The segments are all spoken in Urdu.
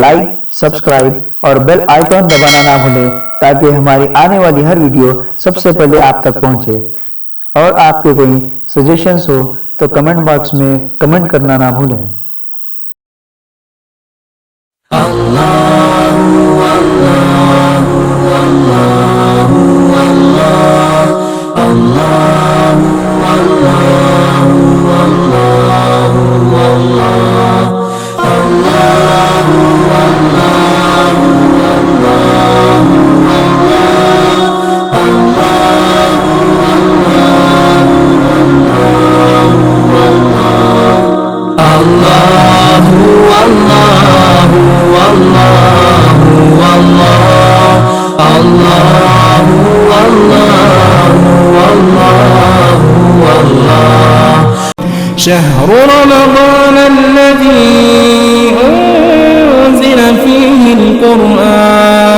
لائک، سبسکرائب اور بیل آئیکن دبانا نہ بھولیں تاکہ ہماری آنے والی ہر ویڈیو سب سے پہلے آپ تک پہنچے۔ اور آپ کے کوئی سجیشنز ہو تو کمنٹ باکس میں کمنٹ کرنا نہ بھولیں۔ شهر رمضان الذي أنزل فيه القرآن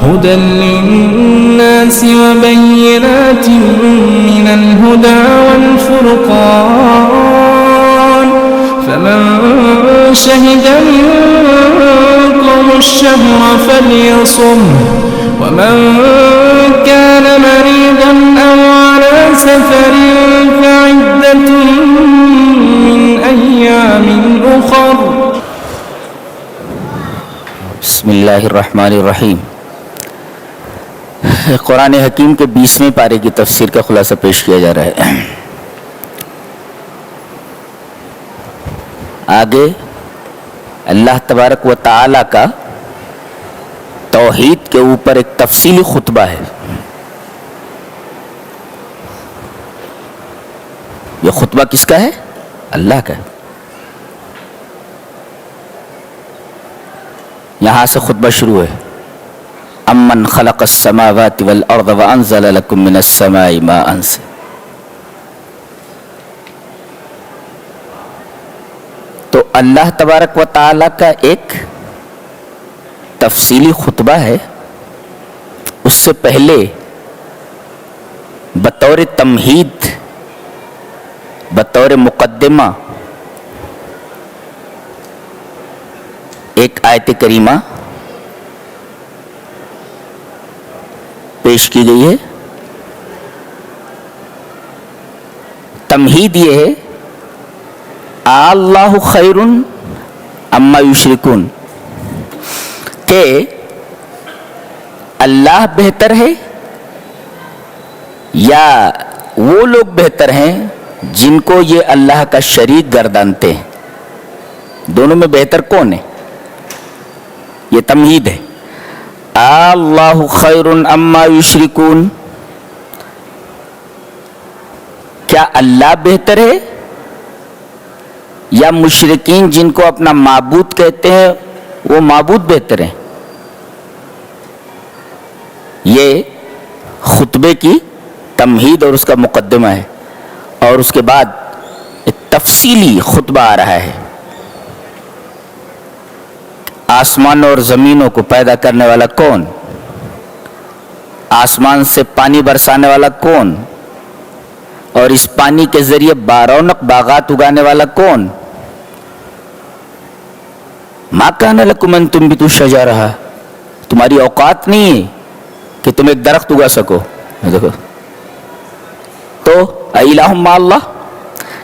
هدى للناس وبينات من الهدى والفرقان فمن شهد منكم الشهر فليصم ومن كان مريضا أو على سفر فعدة من أيام أخر۔ بسم اللہ الرحمن الرحیم۔ قرآن حکیم کے 20ویں پارے کی تفسیر کا خلاصہ پیش کیا جا رہا ہے۔ آگے اللہ تبارک و تعالی کا توحید کے اوپر ایک تفصیلی خطبہ ہے۔ یہ خطبہ کس کا ہے؟ اللہ کا ہے۔ یہاں سے خطبہ شروع ہے، امن خلق السماوات والارض وانزل لكم من السماء ماء سے۔ تو اللہ تبارک و تعالی کا ایک تفصیلی خطبہ ہے۔ اس سے پہلے بطور تمہید، بطور مقدمہ ایک آیت کریمہ پیش کی گئی ہے۔ تمہید یہ ہے، اللہ خیر اما یشرکون، کہ اللہ بہتر ہے یا وہ لوگ بہتر ہیں جن کو یہ اللہ کا شریک گردانتے ہیں۔ دونوں میں بہتر کون ہے؟ یہ تمہید ہے۔ اللہ خیر اما یشرکون، کیا اللہ بہتر ہے یا مشرکین جن کو اپنا معبود کہتے ہیں وہ معبود بہتر ہیں؟ یہ خطبے کی تمہید اور اس کا مقدمہ ہے، اور اس کے بعد ایک تفصیلی خطبہ آ رہا ہے۔ آسمان اور زمینوں کو پیدا کرنے والا کون؟ آسمان سے پانی برسانے والا کون؟ اور اس پانی کے ذریعے بارونق باغات اگانے والا کون؟ ما کان لکم ان تنبتوا الشجرہ، تمہاری اوقات نہیں ہے کہ تم ایک درخت اگا سکو۔ دیکھو تو الہ مع اللہ،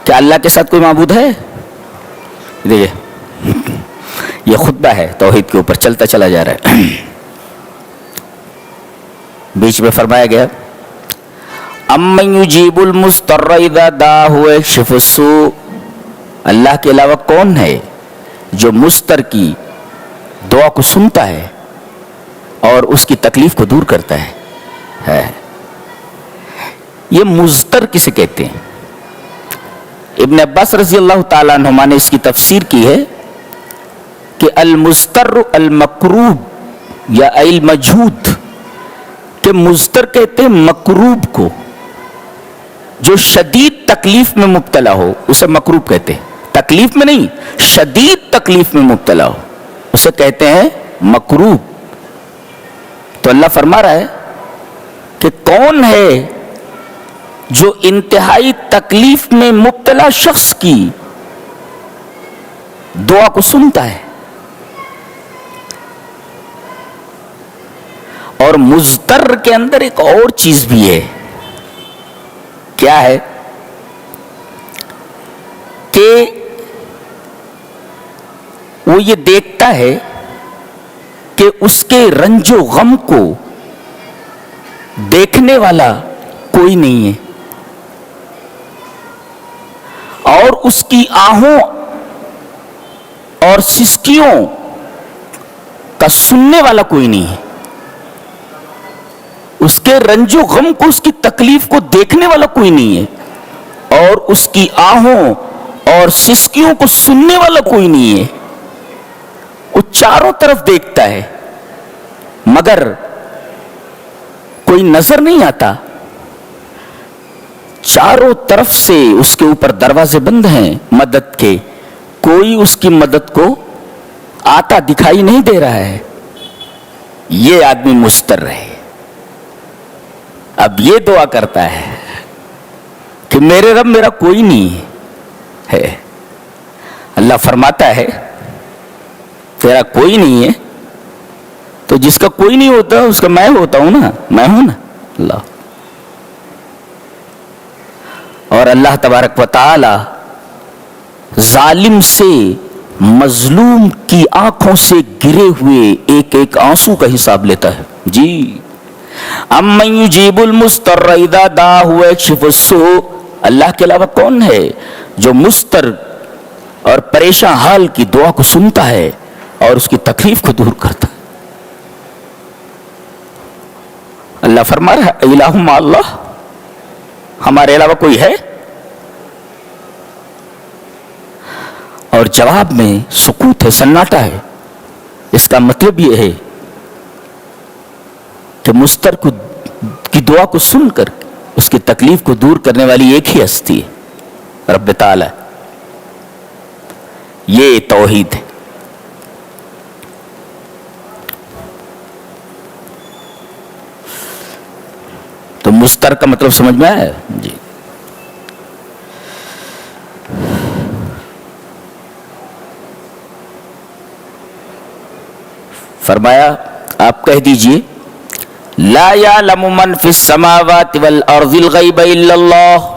کیا اللہ کے ساتھ کوئی معبود ہے؟ دیکھیے یہ خطبہ ہے توحید کے اوپر، چلتا چلا جا رہا ہے۔ بیچ میں فرمایا گیا امن یجیب المضطر اذا دعاہ ویکشف السوء، اللہ کے علاوہ کون ہے جو مضطر کی دعا کو سنتا ہے اور اس کی تکلیف کو دور کرتا ہے؟ یہ مضطر کسے کہتے ہیں؟ ابن عباس رضی اللہ تعالیٰ عنہما نے اس کی تفسیر کی ہے کہ المضطر المکروب یا المجہود، کہ مضطر کہتے ہیں مکروب کو، جو شدید تکلیف میں مبتلا ہو اسے مکروب کہتے ہیں۔ تکلیف میں نہیں، شدید تکلیف میں مبتلا ہو اسے کہتے ہیں مکروب۔ تو اللہ فرما رہا ہے کہ کون ہے جو انتہائی تکلیف میں مبتلا شخص کی دعا کو سنتا ہے اور مضطر کے اندر ایک اور چیز بھی ہے. کیا ہے کہ وہ یہ دیکھتا ہے کہ اس کے رنج و غم کو دیکھنے والا کوئی نہیں ہے اور اس کی آہوں اور سسکیوں کا سننے والا کوئی نہیں ہے. اس کے رنج و غم کو، اس کی تکلیف کو دیکھنے والا کوئی نہیں ہے اور اس کی آہوں اور سسکیوں کو سننے والا کوئی نہیں ہے. وہ چاروں طرف دیکھتا ہے مگر کوئی نظر نہیں آتا. چاروں طرف سے اس کے اوپر دروازے بند ہیں مدد کے، کوئی اس کی مدد کو آتا دکھائی نہیں دے رہا ہے. یہ آدمی مضطر ہے. اب یہ دعا کرتا ہے کہ میرے رب میرا کوئی نہیں ہے. اللہ فرماتا ہے تیرا کوئی نہیں ہے تو جس کا کوئی نہیں ہوتا اس کا میں ہوتا ہوں نا، میں ہوں نا اللہ. اور اللہ تبارک و تعالی ظالم سے مظلوم کی آنکھوں سے گرے ہوئے ایک ایک آنسو کا حساب لیتا ہے. جی امن یجیب المضطر اذا دعاہ ویکشف السوء، اللہ کے علاوہ کون ہے جو مضطر اور پریشان حال کی دعا کو سنتا ہے اور اس کی تکلیف کو دور کرتا ہے. اللہ فرما رہا ہے الہ مع اللہ، ہمارے علاوہ کوئی ہے؟ اور جواب میں سکوت ہے، سناٹا ہے. اس کا مطلب یہ ہے کہ مضطر کی دعا کو سن کر اس کی تکلیف کو دور کرنے والی ایک ہی ہستی ہے، رب تعالی. یہ توحید ہے. تو مضطر کا مطلب سمجھ میں آیا؟ جی. فرمایا آپ کہہ دیجئے لا یعلم من فی السماوات والارض الغیب الا اللہ،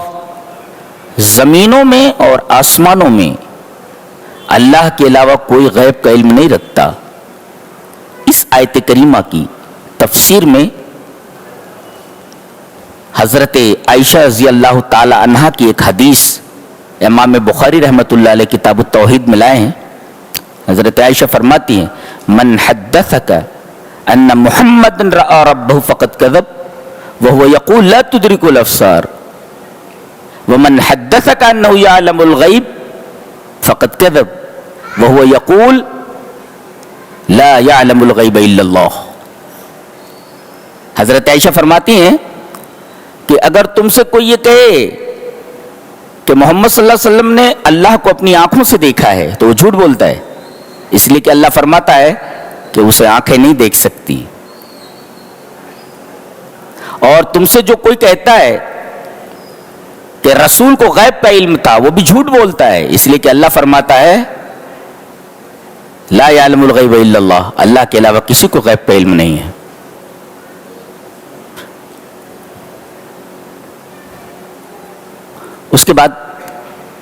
زمینوں میں اور آسمانوں میں اللہ کے علاوہ کوئی غیب کا علم نہیں رکھتا. اس آیت کریمہ کی تفسیر میں حضرت عائشہ رضی اللہ تعالی عنہا کی ایک حدیث امام بخاری رحمۃ اللہ علیہ کتاب التوحید میں لائے ہیں. حضرت عائشہ فرماتی ہیں من حدثک ان محمد رأى ربه فقد كذب وهو يقول لا تدرك الابصار ومن حدثك انه يعلم الغيب فقد كذب وهو يقول لا يعلم الغيب الا الله. حضرت عائشہ فرماتی ہیں کہ اگر تم سے کوئی یہ کہے کہ محمد صلی اللہ علیہ وسلم نے اللہ کو اپنی آنکھوں سے دیکھا ہے تو وہ جھوٹ بولتا ہے، اس لیے کہ اللہ فرماتا ہے کہ اسے آنکھیں نہیں دیکھ سکتی. اور تم سے جو کوئی کہتا ہے کہ رسول کو غیب کا علم تھا وہ بھی جھوٹ بولتا ہے، اس لیے کہ اللہ فرماتا ہے لا یعلم الغیب الا اللہ، اللہ کے علاوہ کسی کو غیب کا علم نہیں ہے. اس کے بعد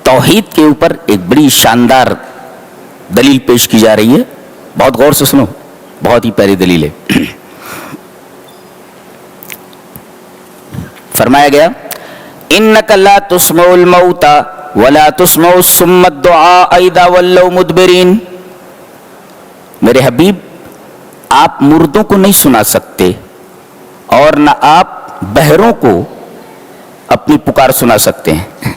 توحید کے اوپر ایک بڑی شاندار دلیل پیش کی جا رہی ہے. بہت غور سے سنو، بہت ہی پیاری دلیل ہے. فرمایا گیا انک لا تسمع الموتى ولا تسمع الصم الدعاء اذا ولوا مدبرین. میرے حبیب آپ مردوں کو نہیں سنا سکتے اور نہ آپ بہروں کو اپنی پکار سنا سکتے ہیں.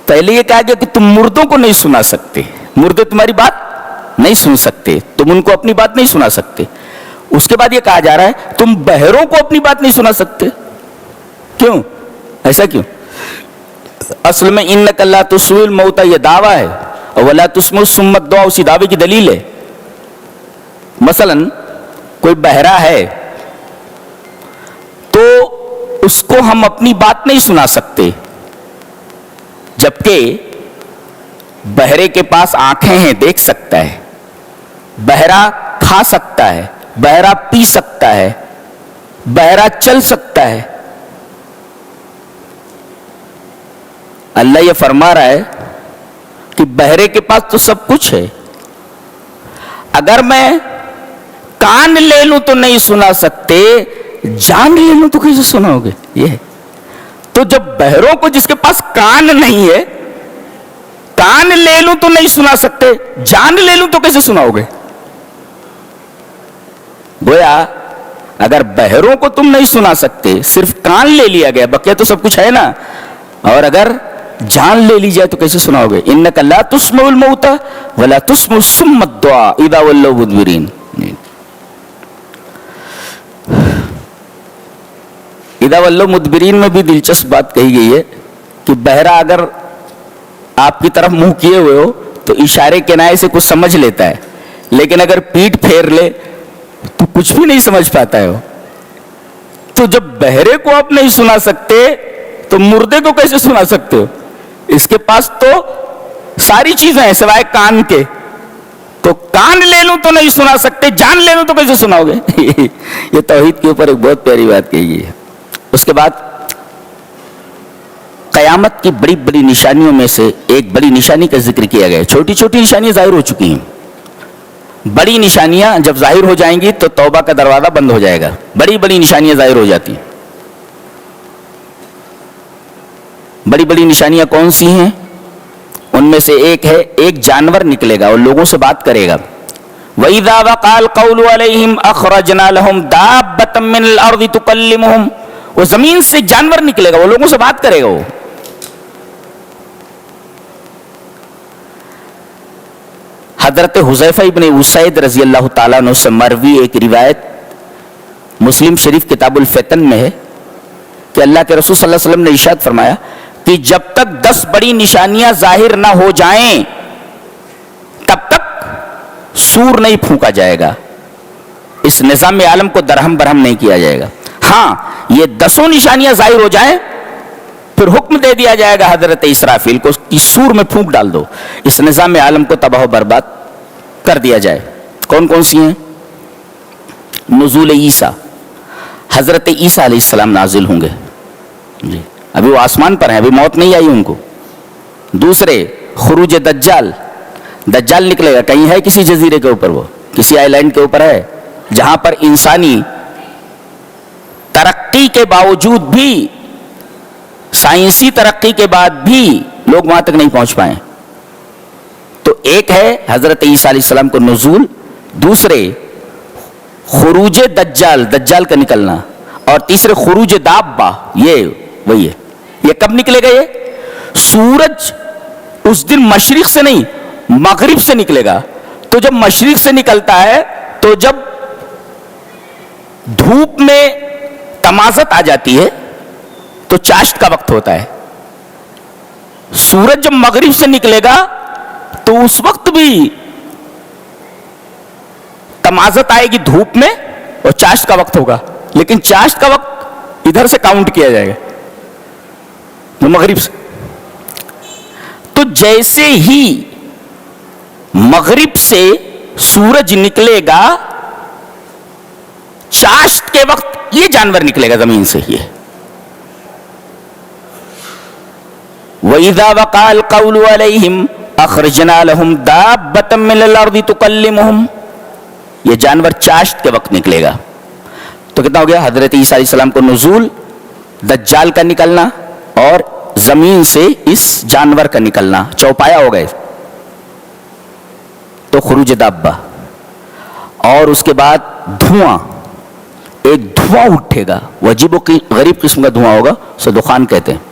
پہلے یہ کہا گیا کہ تم مردوں کو نہیں سنا سکتے، مردے تمہاری بات نہیں سن سکتے، تم ان کو اپنی بات نہیں سنا سکتے. اس کے بعد یہ کہا جا رہا ہے تم بہروں کو اپنی بات نہیں سنا سکتے. کیوں؟ ایسا کیوں؟ اصل میں انک لا تسمع الموتى یہ دعویٰ ہے اور ولا تسمع الصم الدعاء اسی دعوے کی دلیل ہے. مثلا کوئی بہرا ہے تو اس کو ہم اپنی بات نہیں سنا سکتے، جبکہ بہرے کے پاس آنکھیں ہیں، دیکھ سکتا ہے. بہرا کھا سکتا ہے، بہرا پی سکتا ہے، بہرا چل سکتا ہے. اللہ یہ فرما رہا ہے کہ بہرے کے پاس تو سب کچھ ہے. اگر میں کان لے لوں تو نہیں سنا سکتے، جان لے لوں تو کیسے سناؤ گے؟ یہ ہے. تو جب بہروں کو جس کے پاس کان نہیں ہے، کان لے لوں تو نہیں سنا سکتے، جان لے لوں تو کیسے سناؤ گے؟ گویا اگر بہروں کو تم نہیں سنا سکتے، صرف کان لے لیا گیا، بقیہ تو سب کچھ ہے نا، اور اگر جان لے لی جائے تو کیسے سناؤ گے؟ انک لا تسمع الموتى ولا تسمع الصم الدعاء اذا ولوا مدبرین. اذا ولوا مدبرین میں بھی دلچسپ بات کہی گئی ہے کہ بہرا اگر آپ کی طرف منہ کیے ہوئے ہو تو اشارے کنائے سے کچھ سمجھ لیتا ہے، لیکن اگر پیٹ پھیر لے تو کچھ بھی نہیں سمجھ پاتا ہے وہ. تو جب بہرے کو آپ نہیں سنا سکتے تو مردے کو کیسے سنا سکتے ہو؟ اس کے پاس تو ساری چیزیں ہیں سوائے کان کے. تو کان لے لوں تو نہیں سنا سکتے، جان لے لوں تو کیسے سناؤ گے؟ یہ توحید کے اوپر ایک بہت پیاری بات کہی گئی ہے. اس کے بعد قیامت کی بڑی بڑی نشانیوں میں سے ایک بڑی نشانی کا ذکر کیا گیا ہے. چھوٹی چھوٹی نشانیاں ظاہر ہو چکی ہیں، بڑی نشانیاں جب ظاہر ہو جائیں گی تو توبہ کا دروازہ بند ہو جائے گا. بڑی بڑی نشانیاں ظاہر ہو جاتی ہیں. بڑی بڑی نشانیاں کون سی ہیں؟ ان میں سے ایک ہے، ایک جانور نکلے گا اور لوگوں سے بات کرے گا. وَإِذَا وَقَعَ الْقَوْلُ عَلَيْهِمْ أَخْرَجْنَا لَهُمْ دَابَّةً مِّنَ الْأَرْضِ تُكَلِّمُهُمْ. وہ زمین سے جانور نکلے گا، وہ لوگوں سے بات کرے گا. وہ حضرت حذیفہ ابن اسید رضی اللہ تعالیٰ عنہ سے مروی ایک روایت مسلم شریف کتاب الفتن میں ہے کہ اللہ کے رسول صلی اللہ علیہ وسلم نے ارشاد فرمایا کہ جب تک 10 بڑی نشانیاں ظاہر نہ ہو جائیں تب تک سور نہیں پھونکا جائے گا، اس نظام عالم کو درہم برہم نہیں کیا جائے گا. ہاں یہ 10 نشانیاں ظاہر ہو جائیں پھر حکم دے دیا جائے گا حضرت اسرافیل کو کہ سور میں پھونک ڈال دو، اس نظام عالم کو تباہ و برباد کر دیا جائے. کون کون سی ہیں؟ نزول عیسیٰ، حضرت عیسیٰ علیہ السلام نازل ہوں گے جی، ابھی وہ آسمان پر ہیں، ابھی موت نہیں آئی ان کو. دوسرے خروج دجال، دجال نکلے گا. کہیں ہے کسی جزیرے کے اوپر، وہ کسی آئی لینڈ کے اوپر ہے جہاں پر انسانی ترقی کے باوجود بھی، سائنسی ترقی کے بعد بھی لوگ وہاں تک نہیں پہنچ پائے. تو ایک ہے حضرت عیسیٰ علیہ السلام کو نزول، دوسرے خروج دجال، دجال کا نکلنا، اور تیسرے خروج دابہ. یہ وہی ہے. یہ کب نکلے گا؟ یہ سورج اس دن مشرق سے نہیں مغرب سے نکلے گا. تو جب مشرق سے نکلتا ہے تو جب دھوپ میں تمازت آ جاتی ہے تو چاشت کا وقت ہوتا ہے. سورج جب مغرب سے نکلے گا تو اس وقت بھی تمازت آئے گی دھوپ میں اور چاشت کا وقت ہوگا، لیکن چاشت کا وقت ادھر سے کاؤنٹ کیا جائے گا مغرب سے. تو جیسے ہی مغرب سے سورج نکلے گا چاشت کے وقت یہ جانور نکلے گا زمین سے. یہ وَإِذَا وَقَعَ الْقَوْلُ عَلَيْهِمْ أَخْرَجْنَا لَهُمْ دَابَّةً مِّنَ الْأَرْضِ تُكَلِّمُهُمْ. یہ جانور چاشت کے وقت نکلے گا. تو کتنا ہو گیا؟ حضرت عیسیٰ علیہ السلام کو نزول، دجال کا نکلنا، اور زمین سے اس جانور کا نکلنا، چوپایا ہو گئے. تو خروج دابہ. اور اس کے بعد دھواں، ایک دھواں اٹھے گا، وہ عجیب و غریب قسم کا دھواں ہوگا، اسے دخان کہتے ہیں.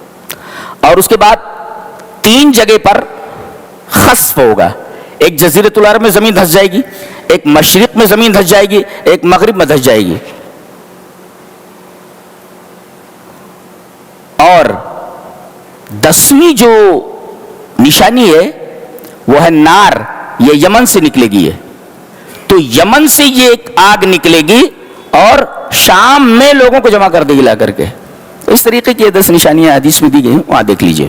اور اس کے بعد 3 جگہ پر خسف ہوگا. ایک جزیرۃ العرب میں زمین دھس جائے گی، ایک مشرق میں زمین دھس جائے گی، ایک مغرب میں دھس جائے گی. اور 10ویں جو نشانی ہے وہ ہے نار. یہ یمن سے نکلے گی. تو یمن سے یہ ایک آگ نکلے گی اور شام میں لوگوں کو جمع کر دے گی لا کر کے. اس طریقے کی 10 نشانیاں حدیث میں دی گئی ہیں، وہاں دیکھ لیجئے.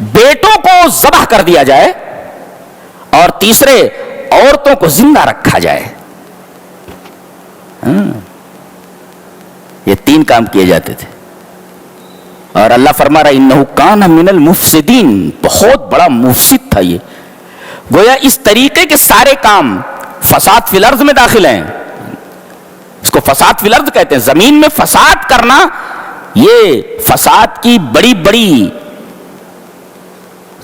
بیٹوں کو ذبح کر دیا جائے اور تیسرے عورتوں کو زندہ رکھا جائے. یہ تین کام کیے جاتے تھے. اور اللہ فرما رہا انہ کان من المفسدین, بہت بڑا مفسد تھا یہ. گویا اس طریقے کے سارے کام فساد فی الارض میں داخل ہیں. اس کو فساد فی الارض کہتے ہیں. زمین میں فساد کرنا یہ فساد کی بڑی بڑی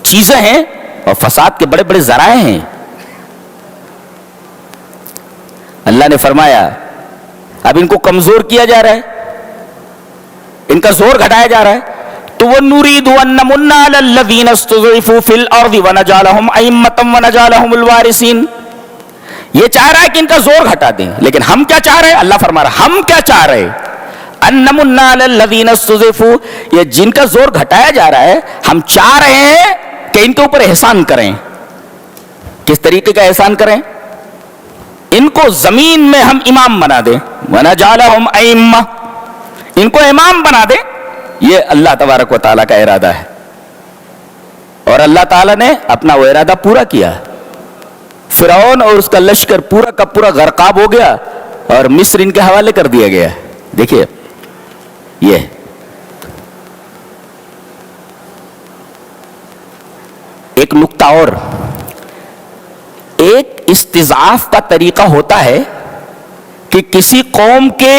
چیزیں ہیں اور فساد کے بڑے بڑے ذرائع ہیں. اللہ نے فرمایا اب ان کو کمزور کیا جا رہا ہے, ان کا زور گھٹایا جا رہا ہے. تو وہ نريد ان نمن على الذين استضعفوا في الارض ونجعلهم ائمة ونجعلهم الوارثين. یہ چاہ رہا ہے کہ ان کا زور گھٹا دیں, لیکن ہم کیا چاہ رہے ہیں؟ اللہ فرما رہا ہم کیا چاہ رہے ہیں؟ ان نمن على الذين استضعفوا, یہ جن کا زور گھٹایا جا رہا ہے ہم چاہ رہے ہیں کہ ان کے اوپر احسان کریں. کس طریقے کا احسان کریں؟ ان کو زمین میں ہم امام بنا دیں. ونجعلهم ائمة, ان کو امام بنا دیں. یہ اللہ تبارک و تعالیٰ کا ارادہ ہے اور اللہ تعالیٰ نے اپنا وہ ارادہ پورا کیا. فرعون اور اس کا لشکر پورا کا پورا غرقاب ہو گیا اور مصر ان کے حوالے کر دیا گیا. دیکھیے یہ ایک نقطہ اور, ایک استضعاف کا طریقہ ہوتا ہے کہ کسی قوم کے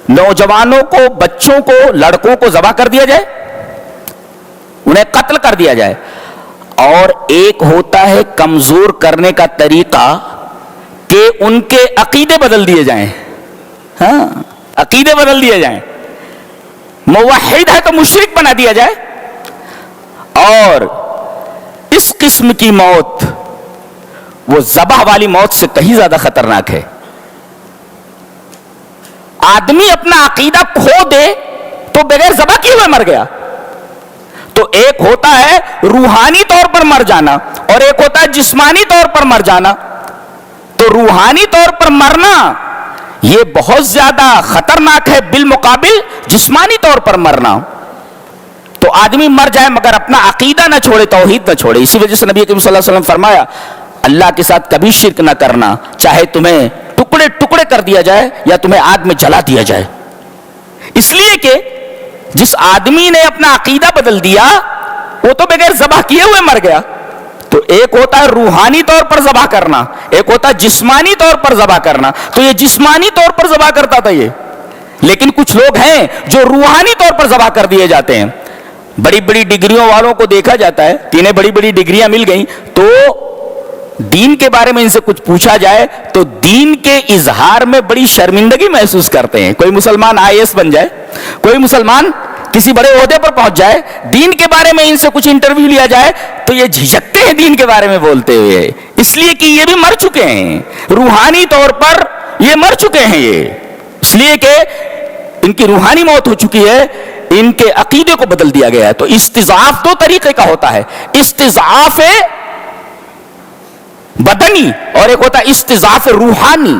نوجوانوں کو, بچوں کو, لڑکوں کو ذبح کر دیا جائے, انہیں قتل کر دیا جائے. اور ایک ہوتا ہے کمزور کرنے کا طریقہ کہ ان کے عقیدے بدل دیے جائیں. ہاں, عقیدے بدل دیے جائیں. موحد ہے تو مشرک بنا دیا جائے. اور اس قسم کی موت وہ ذبح والی موت سے کہیں زیادہ خطرناک ہے. آدمی اپنا عقیدہ کھو دے تو بغیر ذبح کیے ہوئے مر گیا. تو ایک ہوتا ہے روحانی طور پر مر جانا اور ایک ہوتا ہے جسمانی طور پر مر جانا. تو روحانی طور پر مرنا یہ بہت زیادہ خطرناک ہے بالمقابل جسمانی طور پر مرنا. تو آدمی مر جائے مگر اپنا عقیدہ نہ چھوڑے, توحید نہ چھوڑے. اسی وجہ سے نبی کریم صلی اللہ علیہ وسلم فرمایا اللہ کے ساتھ کبھی شرک نہ کرنا, چاہے تمہیں ٹکڑے ٹکڑے کر دیا جائے یا تمہیں آگ میں جلا دیا جائے. اس لیے کہ جس آدمی نے اپنا عقیدہ بدل دیا وہ تو بغیر ذبح کیے ہوئے مر گیا. تو ایک ہوتا ہے روحانی طور پر ذبح کرنا, ایک ہوتا ہے جسمانی طور پر ذبح کرنا. تو یہ جسمانی طور پر ذبح کرتا تھا یہ, لیکن کچھ لوگ ہیں جو روحانی طور پر ذبح کر دیے جاتے ہیں. بڑی بڑی ڈگریوں والوں کو دیکھا جاتا ہے, انہیں بڑی بڑی ڈگریاں مل گئیں تو دین کے بارے میں ان سے کچھ پوچھا جائے تو دین کے اظہار میں بڑی شرمندگی محسوس کرتے ہیں. کوئی مسلمان IAS بن جائے, کوئی مسلمان کسی بڑے عہدے پر پہنچ جائے, دین کے بارے میں ان سے کچھ انٹرویو لیا جائے تو یہ جھجکتے ہیں دین کے بارے میں بولتے ہوئے, اس لیے کہ یہ بھی مر چکے ہیں, روحانی طور پر یہ مر چکے ہیں. یہ اس لیے کہ ان کی روحانی موت ہو چکی ہے, ان کے عقیدے کو بدل دیا گیا ہے. تو استضعاف دو طریقے کا ہوتا ہے, استضعاف بدنی اور ایک ہوتا ہے استضعاف روحانی.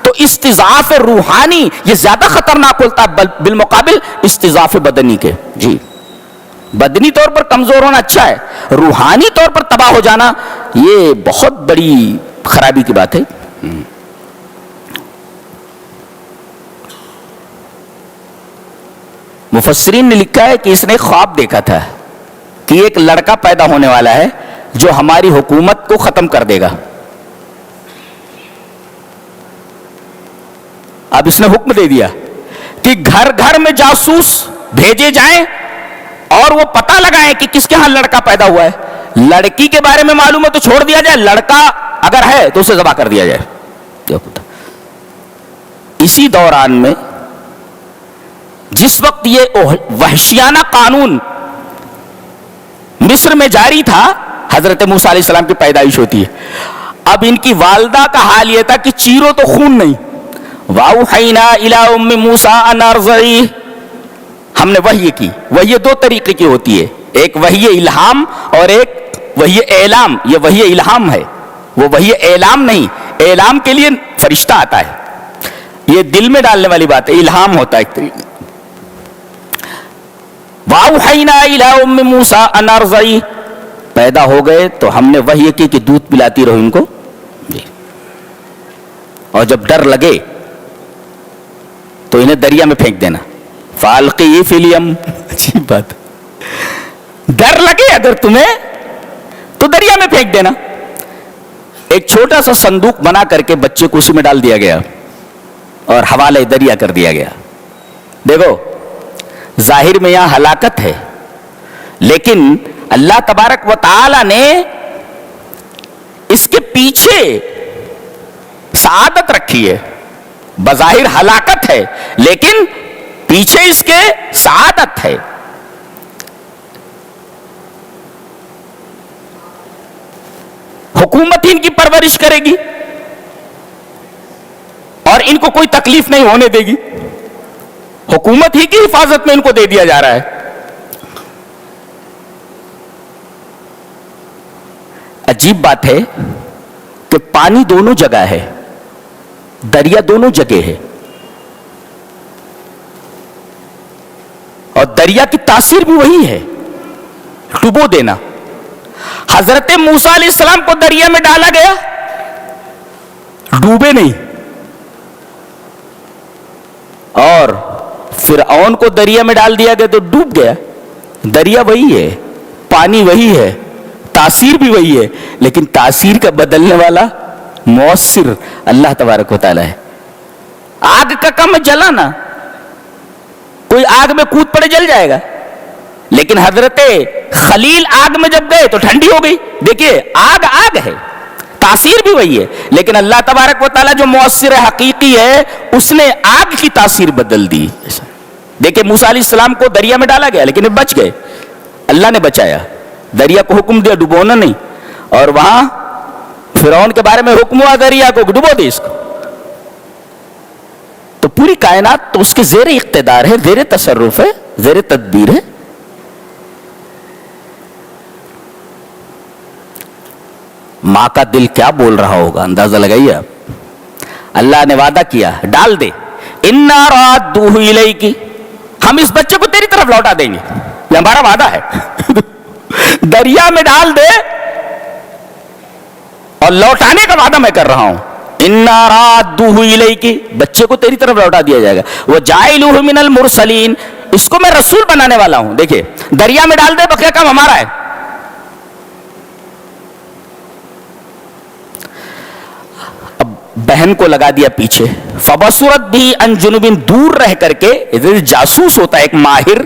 تو استضعاف روحانی یہ زیادہ خطرناک ہوتا ہے بالمقابل استضعاف بدنی کے. جی, بدنی طور پر کمزور ہونا اچھا ہے, روحانی طور پر تباہ ہو جانا یہ بہت بڑی خرابی کی بات ہے. مفسرین نے لکھا ہے کہ اس نے خواب دیکھا تھا کہ ایک لڑکا پیدا ہونے والا ہے جو ہماری حکومت کو ختم کر دے گا. اب اس نے حکم دے دیا کہ گھر گھر میں جاسوس بھیجے جائیں اور وہ پتہ لگائیں کہ کس کے ہاں لڑکا پیدا ہوا ہے. لڑکی کے بارے میں معلوم ہے تو چھوڑ دیا جائے, لڑکا اگر ہے تو اسے ذبح کر دیا جائے. اسی دوران میں جس وقت یہ وحشیانہ قانون مصر میں جاری تھا, حضرت موسیٰ علیہ السلام کی پیدائش ہوتی ہے. اب ان کی والدہ کا حال یہ تھا کہ چیرو تو خون نہیں. وَأَوْحَيْنَا إِلَىٰ أُمِّ مُوسَىٰ أَنْ أَرْضِعِيهِ, ہم نے وحی کی. وحی دو طریقے کی ہوتی ہے, ایک وحی الہام اور ایک وحی اعلام. یہ وحی الہام ہے, وہ وحی اعلام نہیں. اعلام کے لیے فرشتہ آتا ہے, یہ دل میں ڈالنے والی بات ہے, الہام ہوتا ہے ایک طریقے. وَأَوْحَيْنَا إِلَىٰ أُمِّ مُوسَىٰ أَنْ أَرْضِعِهِ، پیدا ہو گئے تو ہم نے وحی کی کہ دودھ پلاتی رہو ان کو جی. اور جب ڈر لگے تو انہیں دریا میں پھینک دینا. فَأَلْقِهِ فِي الْيَمِّ، عجیب بات، ڈر لگے اگر تمہیں تو دریا میں پھینک دینا. ایک چھوٹا سا صندوق بنا کر کے بچے کو اسی میں ڈال دیا گیا اور حوالے دریا کر دیا گیا. دیکھو ظاہر میں یہاں ہلاکت ہے، لیکن اللہ تبارک و تعالی نے اس کے پیچھے سعادت رکھی ہے. بظاہر ہلاکت ہے لیکن پیچھے اس کے سعادت ہے. حکومت ان کی پرورش کرے گی اور ان کو کوئی تکلیف نہیں ہونے دے گی. حکومت ہی کی حفاظت میں ان کو دے دیا جا رہا ہے. عجیب بات ہے کہ پانی دونوں جگہ ہے، دریا دونوں جگہ ہے، اور دریا کی تاثیر بھی وہی ہے، ڈبو دینا. حضرت موسیٰ علیہ السلام کو دریا میں ڈالا گیا، ڈوبے نہیں. اور فرعون کو دریا میں ڈال دیا گیا تو ڈوب گیا. دریا وہی ہے، پانی وہی ہے، تاثیر بھی وہی ہے، لیکن تاثیر کا بدلنے والا مؤثر اللہ تبارک و تعالی ہے. آگ کا کم جلانا، کوئی آگ میں کود پڑے جل جائے گا، لیکن حضرت خلیل آگ میں جب گئے تو ٹھنڈی ہو گئی. دیکھیے آگ آگ ہے، تاثیر بھی وہی ہے، لیکن اللہ تبارک و تعالی جو مؤثر حقیقی ہے اس نے آگ کی تاثیر بدل دی. دیکھیے موسیٰ علیہ السلام کو دریا میں ڈالا گیا لیکن بچ گئے، اللہ نے بچایا. دریا کو حکم دیا ڈبونا نہیں، اور وہاں فرعون کے بارے میں حکم ہوا دریا کو ڈبو دے اس کو. تو پوری کائنات تو اس کے زیر اقتدار ہے، زیر تصرف ہے، زیر تدبیر ہے. ماں کا دل کیا بول رہا ہوگا اندازہ لگائیے آپ. اللہ نے وعدہ کیا ڈال دے، اِنَّا رَادُّوهُ إِلَيْكِ، ہم اس بچے کو تیری طرف لوٹا دیں گے، یہ ہمارا وعدہ ہے. دریا میں ڈال دے اور لوٹانے کا وعدہ میں کر رہا ہوں. اِنَّا رَادُّوهُ إِلَيْكِ، بچے کو تیری طرف لوٹا دیا جائے گا. وَجَاعِلُوهُ مِنَ الْمُرْسَلِينَ، اس کو میں رسول بنانے والا ہوں. دیکھیے دریا میں ڈال دے، بقیہ کام ہمارا ہے. بہن کو لگا دیا پیچھے. فَبَصُرَتْ بِهِ عَنْ جُنُوبٍ، دور رہ کر کے، جاسوس ہوتا ہے ایک ماہر،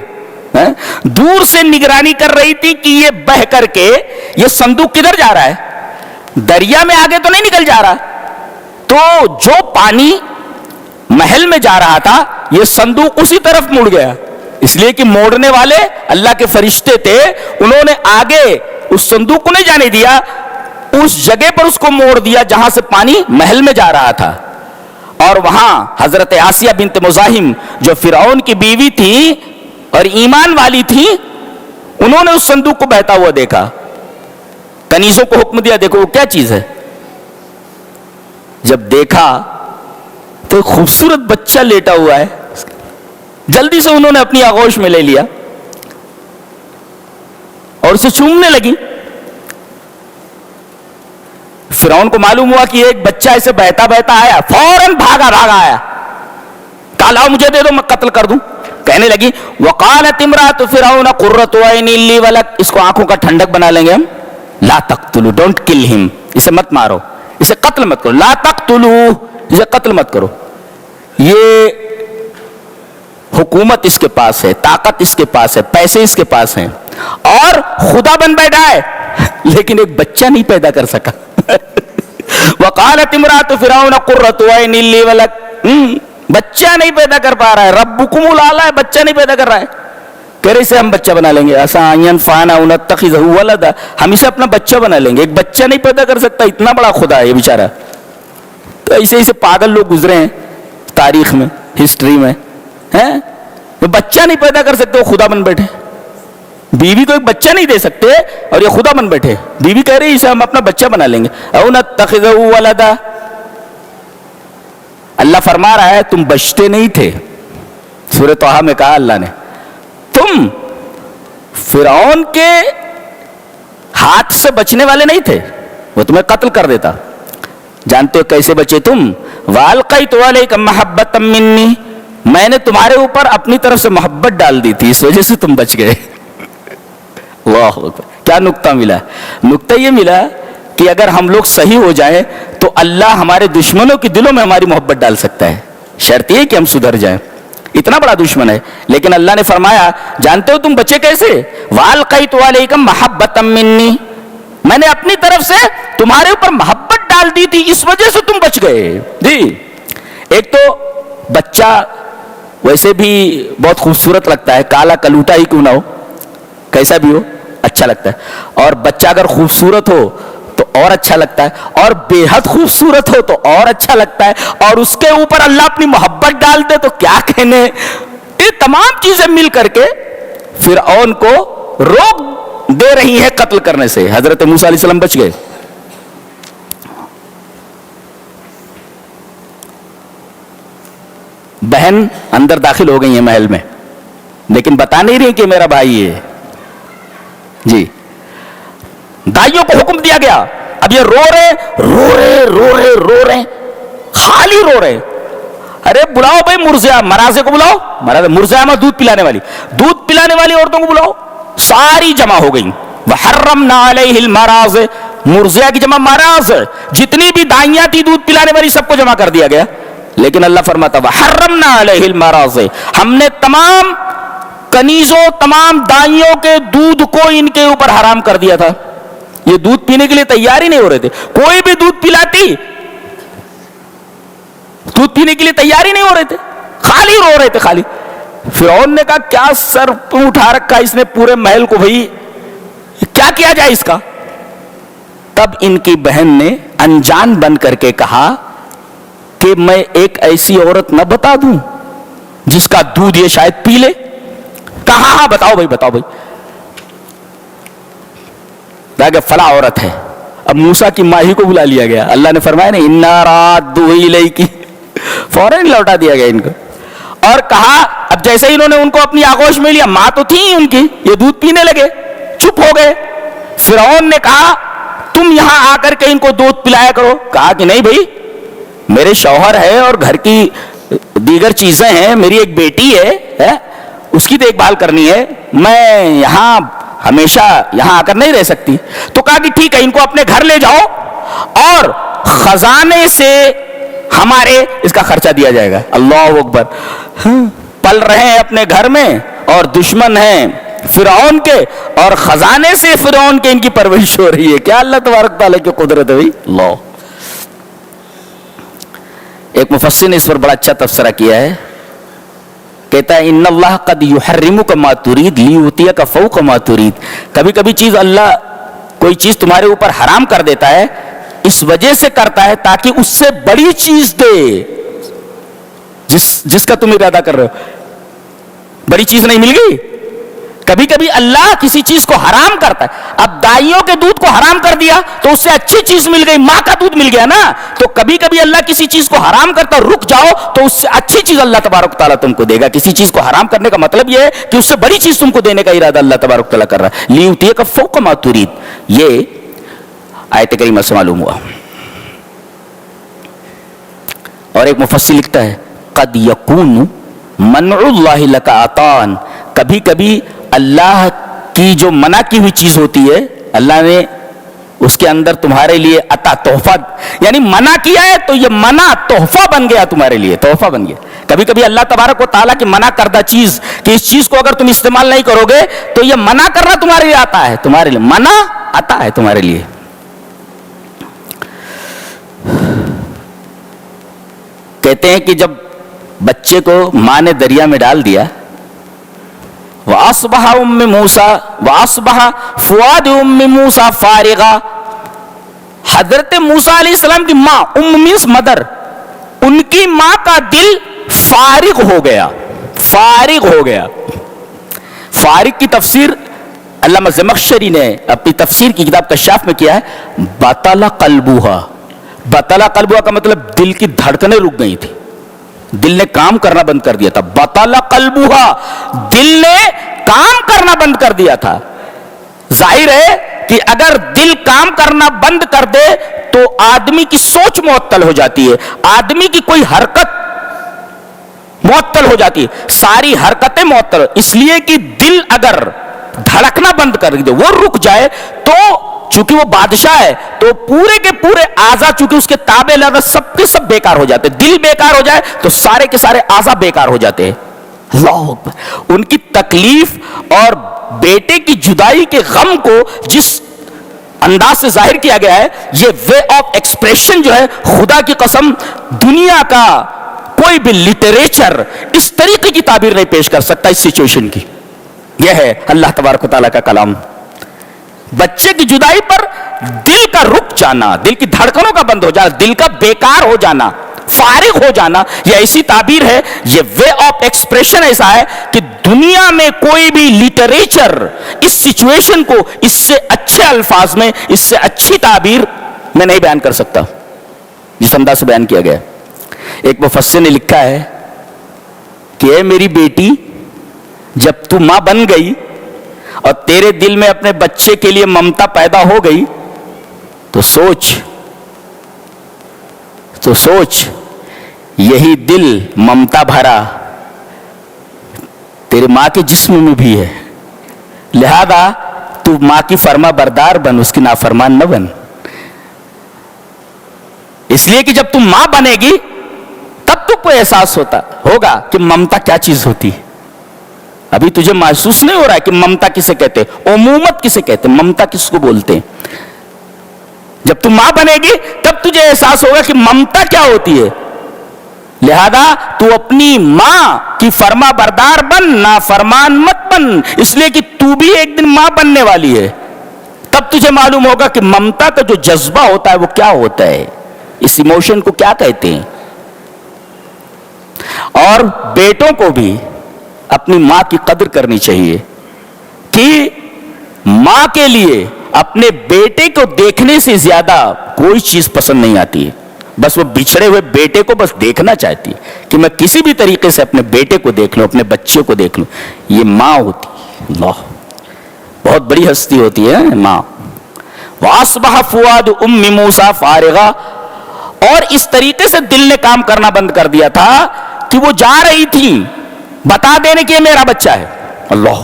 دور سے نگرانی کر رہی تھی کہ یہ بہ کر کے یہ صندوق کدھر جا رہا ہے. دریا میں آگے تو نہیں نکل جا رہا، تو جو پانی محل میں جا رہا تھا یہ صندوق اسی طرف مڑ گیا، اس لیے کہ موڑنے والے اللہ کے فرشتے تھے، انہوں نے آگے اس صندوق کو نہیں جانے دیا، اس جگہ پر اس کو موڑ دیا جہاں سے پانی محل میں جا رہا تھا. اور وہاں حضرت آسیہ بنت مزاحم جو فرعون کی بیوی تھی اور ایمان والی تھی، انہوں نے اس صندوق کو بہتا ہوا دیکھا. کنیزوں کو حکم دیا دیکھو وہ کیا چیز ہے. جب دیکھا تو ایک خوبصورت بچہ لیٹا ہوا ہے، جلدی سے انہوں نے اپنی آغوش میں لے لیا اور اسے چومنے لگی. فرعون کو معلوم ہوا کہ ایک بچہ ایسے بہتا بہتا آیا، فوراً بھاگا آیا، کہا لاؤ مجھے دے دو میں قتل کر دوں. کہنے لگی وقالت امرأۃ فرعون قرۃ عین لی ولک، اس کو آنکھوں کا ٹھنڈک بنا لیں گے ہم. لا تقتلوا، ڈونٹ کل ہم، اسے مت مارو، اسے قتل مت کرو. لا تقتلوا، اسے قتل مت کرو. یہ حکومت اس کے پاس ہے، طاقت اس کے پاس ہے، پیسے اس کے پاس ہیں، اور خدا بن بیٹھا ہے لیکن ایک بچہ نہیں پیدا کر سکا. وقالت امرأۃ فرعون قرۃ عین لی ولک، بچہ نہیں پیدا کر پا رہا ہے. ربکم الاعلی، بچہ نہیں پیدا کر رہا ہے. کہہ رہے اسے ہم بچہ بنا لیں گے، عسیٰ ان ینفعنا او نتخذہ ولدا، ہم اسے اپنا بچہ بنا لیں گے. ایک بچہ نہیں پیدا کر سکتا، اتنا بڑا خدا ہے یہ بیچارہ. تو ایسے پاگل لوگ گزرے ہیں تاریخ میں، ہسٹری میں، ہیں بچہ نہیں پیدا کر سکتے وہ خدا بن بیٹھے. بیوی کو ایک بچہ نہیں دے سکتے اور یہ خدا بن بیٹھے. بیوی کہہ رہی اسے ہم اپنا بچہ بنا لیں گے. او نتخذہ ولدا، اللہ فرما رہا ہے تم بچتے نہیں تھے. سورہ طٰہٰ میں کہا اللہ نے تم فرعون کے ہاتھ سے بچنے والے نہیں تھے, وہ تمہیں قتل کر دیتا. جانتے ہو کیسے بچے تم؟ وَأَلْقَيْتُ عَلَيْكَ مَحَبَّةً مِّنِّي, میں نے تمہارے اوپر اپنی طرف سے محبت ڈال دی تھی, اس وجہ سے تم بچ گئے. اللہ اکبر. کیا نقطہ ملا؟ نقطہ یہ ملا کہ اگر ہم لوگ صحیح ہو جائیں تو اللہ ہمارے دشمنوں کے دلوں میں ہماری محبت ڈال سکتا ہے. شرط یہ کہ ہم سدھر جائیں. اتنا بڑا دشمن ہے, لیکن اللہ نے فرمایا جانتے ہو تم بچے کیسے؟ وَأَلْقَيْتُ عَلَيْكَ مَحَبَّةً مِّنِّي, میں نے اپنی طرف سے تمہارے اوپر محبت ڈال دی تھی, اس وجہ سے تم بچ گئے. جی, ایک تو بچہ ویسے بھی بہت خوبصورت لگتا ہے, کالا کلوٹا ہی کیوں نہ ہو, کیسا بھی ہو اچھا لگتا ہے. اور بچہ اگر خوبصورت ہو تو اور اچھا لگتا ہے, اور بے حد خوبصورت ہو تو اور اچھا لگتا ہے, اور اس کے اوپر اللہ اپنی محبت ڈال دے تو کیا کہنے. یہ تمام چیزیں مل کر کے فرعون کو روک دے رہی ہیں قتل کرنے سے. حضرت موسیٰ علیہ السلام بچ گئے. بہن اندر داخل ہو گئی ہیں محل میں, لیکن بتا نہیں رہی کہ میرا بھائی ہے. جی, دائیوں کو حکم دیا گیا, اب یہ رو رہے خالی رو رہے. ارے بلاؤ بھائی مرضیہ, مرازے کو بلاؤ. مرضیہ میں دودھ پلانے والی عورتوں کو بلاؤ. ساری جمع ہو گئی. وحرمنا علیہ المراض, مرضیہ کی جمع مراض, جتنی بھی دائیاں تھی دودھ پلانے والی سب کو جمع کر دیا گیا. لیکن اللہ فرماتا وحرمنا علیہ المراض, ہم نے تمام کنیزوں تمام دائیوں کے دودھ کو ان کے اوپر حرام کر دیا تھا. یہ دودھ پینے کے لیے تیار ہی نہیں ہو رہے تھے. کوئی بھی دودھ پلاتی دودھ پینے کے لیے تیار ہی نہیں ہو رہے تھے, خالی رو رہے تھے خالی. فرعون نے کہا کیا سر اٹھا رکھا اس نے پورے محل کو, بھائی کیا کیا جائے اس کا. تب ان کی بہن نے انجان بن کر کے کہا کہ میں ایک ایسی عورت نہ بتا دوں جس کا دودھ یہ شاید پی لے. کہا ہاں بتاؤ بھائی. کہ فلاں عورت ہے. اب موسیٰ کی ماں ہی کو بلا لیا گیا. اللہ نے فرمایا نا اِنَّا رَادُّهُ إِلَيْكِ, فوراً لوٹا دیا گیا ان کو. اور کہا اب جیسے انہوں نے ان کو اپنی آغوش میں لیا, ماں تو تھی ان کی, یہ دودھ پینے لگے, چپ ہو گئے. فرعون نے کہا تم یہاں آ کر کے ان کو دودھ پلایا کرو. کہا کہ نہیں بھائی, میرے شوہر ہے اور گھر کی دیگر چیزیں ہیں, میری ایک بیٹی ہے, اس کی دیکھ بھال کرنی ہے, میں یہاں ہمیشہ یہاں آ کر نہیں رہ سکتی. تو کہا کہ ٹھیک ہے, ان کو اپنے گھر لے جاؤ اور خزانے سے ہمارے اس کا خرچہ دیا جائے گا. اللہ اکبر. پل رہے ہیں اپنے گھر میں اور دشمن ہیں فرعون کے, اور خزانے سے فرعون کے ان کی پرورش ہو رہی ہے. کیا اللہ تبارک تعالیٰ کی قدرت ہے بھائی. اللہ. ایک مفسر نے اس پر بڑا اچھا تبصرہ کیا ہے, کہتا ہے ان اللہ قد یحرمک ما ترید لیؤتیک فوق ما ترید. کبھی کبھی چیز اللہ کوئی چیز تمہارے اوپر حرام کر دیتا ہے, اس وجہ سے کرتا ہے تاکہ اس سے بڑی چیز دے جس کا تم ارادہ کر رہے ہو. بڑی چیز نہیں مل گئی. کبھی کبھی اللہ کسی چیز کو حرام کرتا ہے. اب دائیوں کے دودھ کو حرام کر دیا تو اس سے اچھی چیز مل گئی, ماں کا دودھ مل گیا نا. تو کبھی کبھی اللہ کسی چیز کو حرام کرتا, رک جاؤ تو اس سے اچھی چیز اللہ تبارک تعالیٰ تم کو دے گا. کسی چیز کو حرام کرنے کا مطلب یہ ہے کہ اس سے بڑی چیز تم کو دینے کا ارادہ اللہ تبارک تعالیٰ کر رہا ہے. لیؤتیک فوق ما ترید, یہ آیت کریمہ سے معلوم ہوا. اور ایک مفسر لکھتا ہے قد یکون منع اللہ لک عطاء, کبھی کبھی اللہ کی جو منع کی ہوئی چیز ہوتی ہے اللہ نے اس کے اندر تمہارے لیے عطا تحفہ, یعنی منع کیا ہے تو یہ منع تحفہ بن گیا تمہارے لیے, تحفہ بن گیا. کبھی کبھی اللہ تبارک و تعالیٰ کی منع کردہ چیز کہ اس چیز کو اگر تم استعمال نہیں کرو گے تو یہ منع کرنا تمہارے لیے آتا ہے, تمہارے لیے منع آتا ہے تمہارے لیے. کہتے ہیں کہ جب بچے کو ماں نے دریا میں ڈال دیا, وَأَصْبَحَ أُمِّ مُوسَى وَأَصْبَحَ فُؤَادُ أُمِّ مُوسَى فَارِغًا, حضرت موسیٰ علیہ السلام کی ماں, مینس مدر, ان کی ماں کا دل فارغ ہو گیا. فارغ ہو گیا. فارغ کی تفسیر علامہ زمخشری نے اپنی تفسیر کی کتاب کشاف میں کیا ہے, بطل قلبها. بطل قلبها کا مطلب دل کی دھڑکنیں رک گئی تھی, دل نے کام کرنا بند کر دیا تھا. بطل قلبها, دل نے کام کرنا بند کر دیا تھا. ظاہر ہے کہ اگر دل کام کرنا بند کر دے تو آدمی کی سوچ معطل ہو جاتی ہے, آدمی کی کوئی حرکت معطل ہو جاتی ہے, ساری حرکتیں معطل. اس لیے کہ دل اگر دھڑکنا بند کر دے, وہ رک جائے, تو چونکہ وہ بادشاہ ہے تو پورے کے پورے اعضا چونکہ اس کے تابع لگا سب کے سب بیکار ہو جاتے. دل بیکار ہو جائے تو سارے کے سارے اعضا بیکار ہو جاتے ہیں. اللہ اکبر. ان کی تکلیف اور بیٹے کی جدائی کے غم کو جس انداز سے ظاہر کیا گیا ہے, یہ وے آف ایکسپریشن جو ہے, خدا کی قسم دنیا کا کوئی بھی لٹریچر اس طریقے کی تعبیر نہیں پیش کر سکتا اس سچویشن کی. یہ ہے اللہ تبارک و تعالیٰ کا کلام. بچے کی جدائی پر دل کا رک جانا, دل کی دھڑکنوں کا بند ہو جانا, دل کا بیکار ہو جانا, فارغ ہو جانا, یہ ایسی تعبیر ہے, یہ وے آف ایکسپریشن ایسا ہے کہ دنیا میں کوئی بھی لٹریچر اس سچویشن کو اس سے اچھے الفاظ میں, اس سے اچھی تعبیر میں نہیں بیان کر سکتا جس انداز سے بیان کیا گیا. ایک مفسر نے لکھا ہے کہ اے میری بیٹی, جب تو ماں بن گئی اور تیرے دل میں اپنے بچے کے لیے ممتا پیدا ہو گئی تو سوچ یہی دل ممتا بھرا تیرے ماں کے جسم میں بھی ہے, لہذا تو ماں کی فرما بردار بن, اس کی نافرمان نہ بن. اس لیے کہ جب تم ماں بنے گی تب تو کوئی احساس ہوگا کہ ممتا کیا چیز ہوتی ہے. ابھی تجھے محسوس نہیں ہو رہا ہے کہ ممتا کسے کہتے ہیں, امومت کسے کہتے ہیں, ممتا کس کو بولتے ہیں. جب تم ماں بنے گی تب تجھے احساس ہوگا کہ ممتا کیا ہوتی ہے. لہذا تو اپنی ماں کی فرما بردار بن, نافرمان مت بن, اس لیے کہ تو بھی ایک دن ماں بننے والی ہے. تب تجھے معلوم ہوگا کہ ممتا کا جو جذبہ ہوتا ہے وہ کیا ہوتا ہے, اس ایموشن کو کیا کہتے ہیں. اور بیٹوں کو بھی اپنی ماں کی قدر کرنی چاہیے کہ ماں کے لیے اپنے بیٹے کو دیکھنے سے زیادہ کوئی چیز پسند نہیں آتی ہے. بس وہ بچھڑے ہوئے بیٹے کو بس دیکھنا چاہتی ہے کہ میں کسی بھی طریقے سے اپنے بیٹے کو دیکھ لوں, اپنے بچے کو دیکھ لوں. یہ ماں ہوتی ہے, اللہ بہت بڑی ہستی ہوتی ہے ماں. وَأَصْبَحَ فُؤَادُ أُمِّ مُوسَىٰ فَارِغًا. اور اس طریقے سے دل نے کام کرنا بند کر دیا تھا کہ وہ جا رہی تھی بتا دینے کہ یہ میرا بچہ ہے. اللہ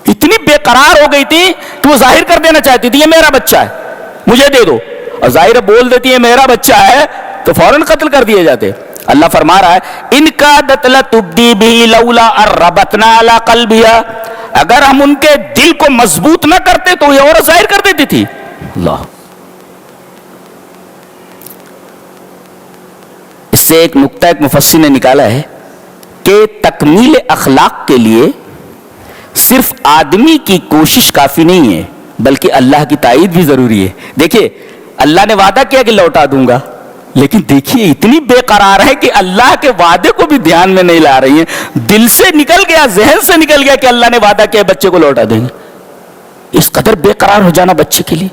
اتنی بے قرار ہو گئی تھی کہ وہ ظاہر کر دینا چاہتی تھی یہ میرا بچہ ہے, مجھے دے دو. اور ظاہر بول دیتی ہے میرا بچہ ہے تو فوراً قتل کر دیے جاتے. اللہ فرما رہا ہے ان کا دتلا تبدی بھی لولا اربتنا علی قلبها, اگر ہم ان کے دل کو مضبوط نہ کرتے تو یہ اور ظاہر کر دیتی تھی. اللہ اس سے ایک نقطہ ایک مفسر نے نکالا ہے کہ تکمیل اخلاق کے لیے صرف آدمی کی کوشش کافی نہیں ہے بلکہ اللہ کی تائید بھی ضروری ہے. دیکھیے اللہ نے وعدہ کیا کہ لوٹا دوں گا, لیکن دیکھیے اتنی بے قرار ہے کہ اللہ کے وعدے کو بھی دھیان میں نہیں لا رہی ہیں. دل سے نکل گیا, ذہن سے نکل گیا کہ اللہ نے وعدہ کیا بچے کو لوٹا دیں گے. اس قدر بے قرار ہو جانا بچے کے لیے,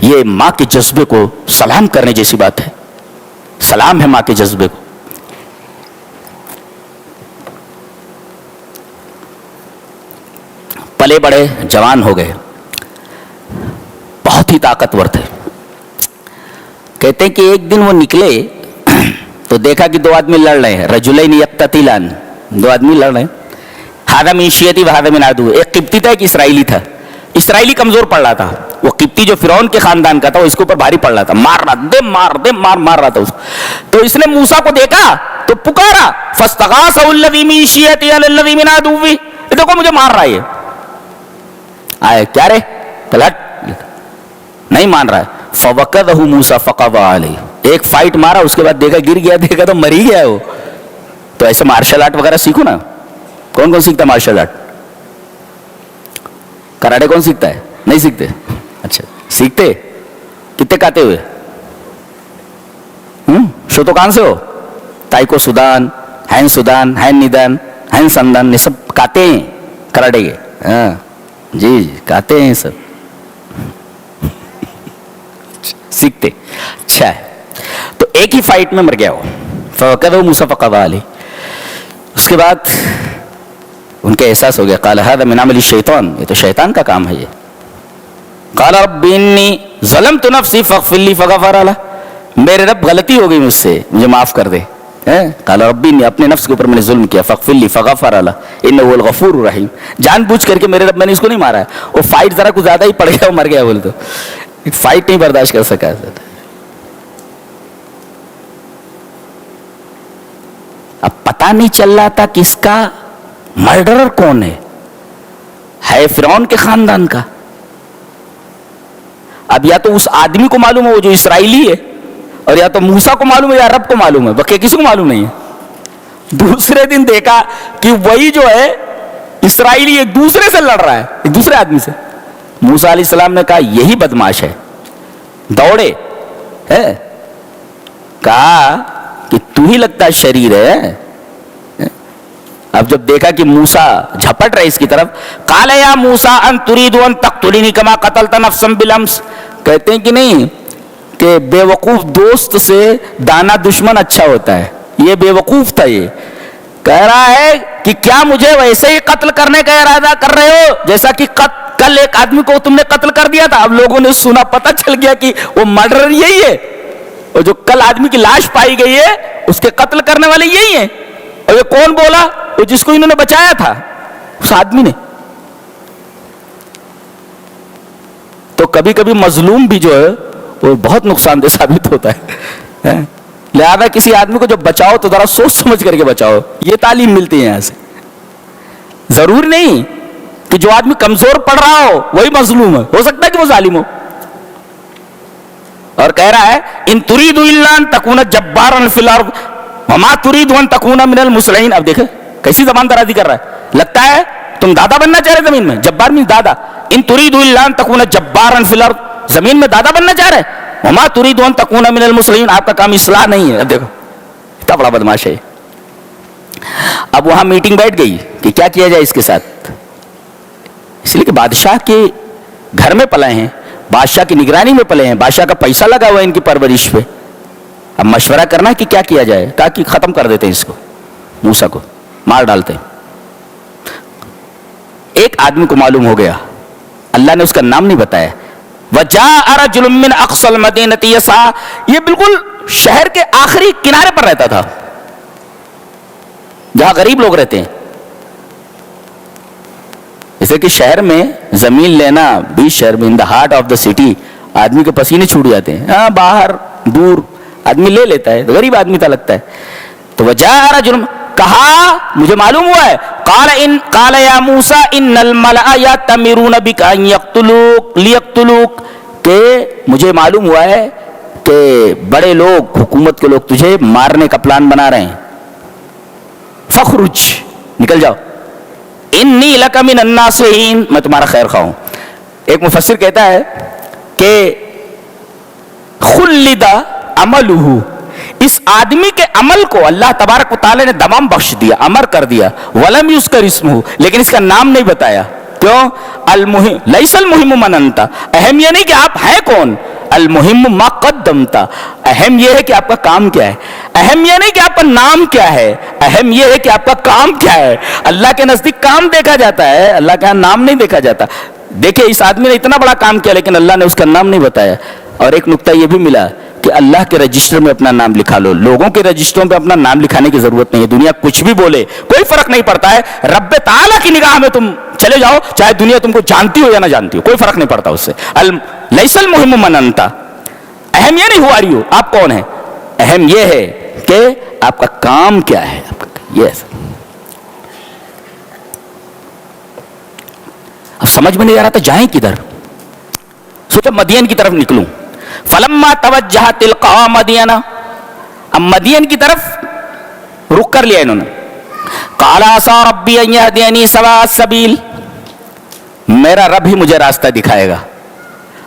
یہ ماں کے جذبے کو سلام کرنے جیسی بات ہے. سلام ہے ماں کے جذبے کو. پلے بڑے جوان ہو گئے, بہت ہی طاقتور تھے. کہتے ہیں کہ ایک دن وہ نکلے تو دیکھا کہ دو آدمی لڑ رہے ہیں. رجلین یقتتلان, دو آدمی لڑ رہے ہیں. ھذا من شیعتی و ھذا من عدو. ایک قبطی تھا ایک اسرائیلی تھا. اسرائیلی کمزور پڑ رہا تھا, وہ قبطی جو فرعون کے خاندان کا تھا وہ اس کے اوپر بھاری پڑ رہا تھا, مار رہا تھا اس کو. تو اس نے موسیٰ کو دیکھا تو پکارا فاستغاثہ الذی من شیعتی علی الذی من عدوہ, دیکھو مجھے مار رہا ہے. آئے کیا رے پلٹ, نہیں مان رہا ہے. فوقدہ موسیٰ فقضى علیہ, ایک فائٹ مارا, اس کے بعد دیکھا گر گیا, دیکھا تو مر ہی گیا وہ. تو ایسے مارشل آرٹ وغیرہ سیکھو نا. کون کون سیکھتا ہے مارشل آرٹ؟ کراٹے کون سیکھتا ہے؟ نہیں سیکھتے. اچھا سیکھتے کتنے کاتے ہوئے شو تو کہاں سے ہو؟ تائکو سودان, ہین سودان, ہین نیدان, ہین سندان, یہ سب کاتے ہیں کراٹے کے. ہاں جی کاتے ہیں سب سیکھتے. اچھا ہے. تو ایک ہی فائٹ میں مر گیا وہ. فوقدہ موسیٰ فقضى علیہ. اس کے بعد ان کے احساس ہو گیا. قال هذا من عمل الشیطان, یہ تو شیطان کا کام ہے. یہ قال رب انی ظلمت نفسی فاغفر لی فغفر له, میرے رب غلطی ہو گئی مجھ سے, مجھے معاف کر دے. قال ربی نے اپنے نفس کے اوپر میں نے ظلم کیا, فاغفر لی فغفر له انه هو الغفور الرحیم. جان بوجھ کر کے میرے رب, میں نے اس کو نہیں مارا ہے, وہ فائٹ ذرا کچھ زیادہ ہی پڑ گیا, وہ مر گیا. بول تو فائٹ نہیں برداشت کر سکا. اب پتہ نہیں چل رہا تھا کہ اس کا مرڈرر کون ہے فرعون کے خاندان کا. اب یا تو اس آدمی کو معلوم ہے وہ جو اسرائیلی ہے, اور یا تو موسیٰ کو معلوم ہے یا رب کو معلوم ہے, بقیہ کسی کو معلوم نہیں ہے. دوسرے دن دیکھا کہ وہی جو ہے اسرائیلی ایک دوسرے سے لڑ رہا ہے, ایک دوسرے آدمی سے. موسیٰ علیہ السلام نے کہا یہی بدماش ہے, دوڑے, کہا کہ تو ہی لگتا ہے شریر ہے. اب جب دیکھا کہ موسیٰ جھپٹ رہے اس کی طرف, قال یا موسیٰ ان تريد ان تقتلنی کما قتلت نفسا بالامس, کہتے ہیں کہ نہیں کہ بے وقوف دوست سے دانا دشمن اچھا ہوتا ہے. یہ بے وقوف تھا, یہ کہہ رہا ہے کہ کیا مجھے ویسے ہی قتل کرنے کا ارادہ کر رہے ہو جیسا کہ کل ایک آدمی کو تم نے قتل کر دیا تھا. اب لوگوں نے سنا, پتہ چل گیا کہ وہ مرڈرر یہی ہے, اور جو کل آدمی کی لاش پائی گئی ہے اس کے قتل کرنے والے یہی ہیں. اور یہ کون بولا؟ وہ جس کو انہوں نے بچایا تھا, اس آدمی نے. تو کبھی کبھی مظلوم بھی جو ہے وہ بہت نقصان دہ ثابت ہوتا ہے. لہذا کسی آدمی کو جب بچاؤ تو ذرا سوچ سمجھ کر کے بچاؤ. یہ تعلیم ملتی ہے یہاں سے. ضرور نہیں کہ جو آدمی کمزور پڑ رہا ہو وہی مظلوم ہے, ہو سکتا ہے کہ وہ ظالم ہو. اور کہہ رہا ہے ان تريد الا ان تكون جبارا في الارض وما تريد ان تكون من المصلحين. اب دیکھیں کیسی زبان درازی کر رہا ہے, لگتا ہے تم دادا بننا چاہ رہے زمین میں. جبار میں دادا. ان تريد الا ان تكون جبارا في الارض, زمین میں دادا بننا چاہ رہے. وما تريد ان تكون من المصلحين, آپ کا کام اصلاح نہیں ہے. اب دیکھو اتنا بڑا بدماش ہے. اب وہاں میٹنگ بیٹھ گئی کہ کیا کیا جائے اس کے ساتھ, اس لیے کہ بادشاہ کے گھر میں پلے ہیں, بادشاہ کی نگرانی میں پلے ہیں, بادشاہ کا پیسہ لگا ہوا ہے ان کی پرورش پہ. اب مشورہ کرنا کہ کیا کیا جائے. کہا کہ ختم کر دیتے ہیں اس کو, موسیٰ کو مار ڈالتے ہیں. ایک آدمی کو معلوم ہو گیا, اللہ نے اس کا نام نہیں بتایا. وَجَاءَ رَجُلٌ مِّنْ أَقْصَى الْمَدِينَةِ يَسْعَىٰ, یہ بالکل شہر کے آخری کنارے پر رہتا تھا جہاں غریب لوگ رہتے ہیں. جیسے کہ شہر میں زمین لینا, بیچ شہر میں, in the heart of the city, آدمی کے پسینے چھوٹ جاتے ہیں. ہاں باہر دور آدمی لے لیتا ہے, غریب آدمی تھا لگتا ہے. تو وجاء رجل, کہا مجھے معلوم ہوا ہے, قال یا موسیٰ ان الملأ یأتمرون بک ان یقتلوک لیقتلوک, کہ مجھے معلوم ہوا ہے کہ بڑے لوگ, حکومت کے لوگ تجھے مارنے کا پلان بنا رہے ہیں. فخرج, نکل جاؤ. انی لک من الناصحین, میں تمہارا خیر خواہ ہوں. ایک مفسر کہتا ہے کہ خلد عملہ, اس آدمی کے عمل کو اللہ تبارک و تعالی نے دوام بخش دیا, امر کر دیا. ولم یذکر اسمہ, لیکن اس کا نام نہیں بتایا. کیوں؟ المہم لیس المہم من انت, اہم یہ نہیں کہ آپ ہیں کون, المہم ما قدمت, اہم یہ ہے کہ آپ کا کام کیا ہے. اہم یہ نہیں کہ آپ کا نام کیا ہے, اہم یہ ہے کہ آپ کا کام کیا ہے. اللہ کے نزدیک کام دیکھا جاتا ہے, اللہ کا نام نہیں دیکھا جاتا. دیکھیں اس آدمی نے اتنا بڑا کام کیا لیکن اللہ نے اس کا نام نہیں بتایا. اور ایک نقطہ یہ بھی ملا کہ اللہ کے رجسٹر میں اپنا نام لکھا لو, لوگوں کے رجسٹروں پہ اپنا نام لکھانے کی ضرورت نہیں ہے. دنیا کچھ بھی بولے کوئی فرق نہیں پڑتا ہے, رب تعالیٰ کی نگاہ میں تم چلے جاؤ, چاہے دنیا تم کو جانتی ہو یا نہ جانتی ہو, کوئی فرق نہیں پڑتا اس سے. لیس المہم من انت, اہم یہ نہیں ہوا رہی ہو آپ کون ہیں, اہم یہ ہے کہ آپ کا کام کیا ہے. یس, اب سمجھ میں نہیں آ رہا تھا جائیں کدھر. سوچا مدین کی طرف نکلوں. فلما توجہ تلقاء مدین, اب مدین کی طرف رخ کر لیا انہوں نے. قال عسى ربي ان يهديني سواء السبيل, میرا رب ہی مجھے راستہ دکھائے گا.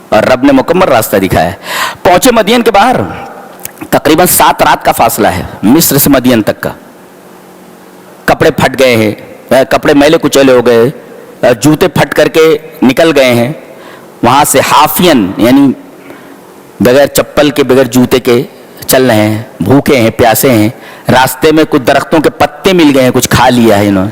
اور رب نے مکمل راستہ دکھایا. پہنچے مدین کے باہر, تقریباً 7 رات کا فاصلہ ہے مصر سے مدین تک کا. کپڑے پھٹ گئے ہیں, کپڑے میلے کچیلے ہو گئے, جوتے پھٹ کر کے نکل گئے ہیں. وہاں سے حافین یعنی بغیر چپل کے بغیر جوتے کے چل رہے ہیں, بھوکے ہیں, پیاسے ہیں. راستے میں کچھ درختوں کے پتے مل گئے ہیں, کچھ کھا لیا ہے انہوں نے.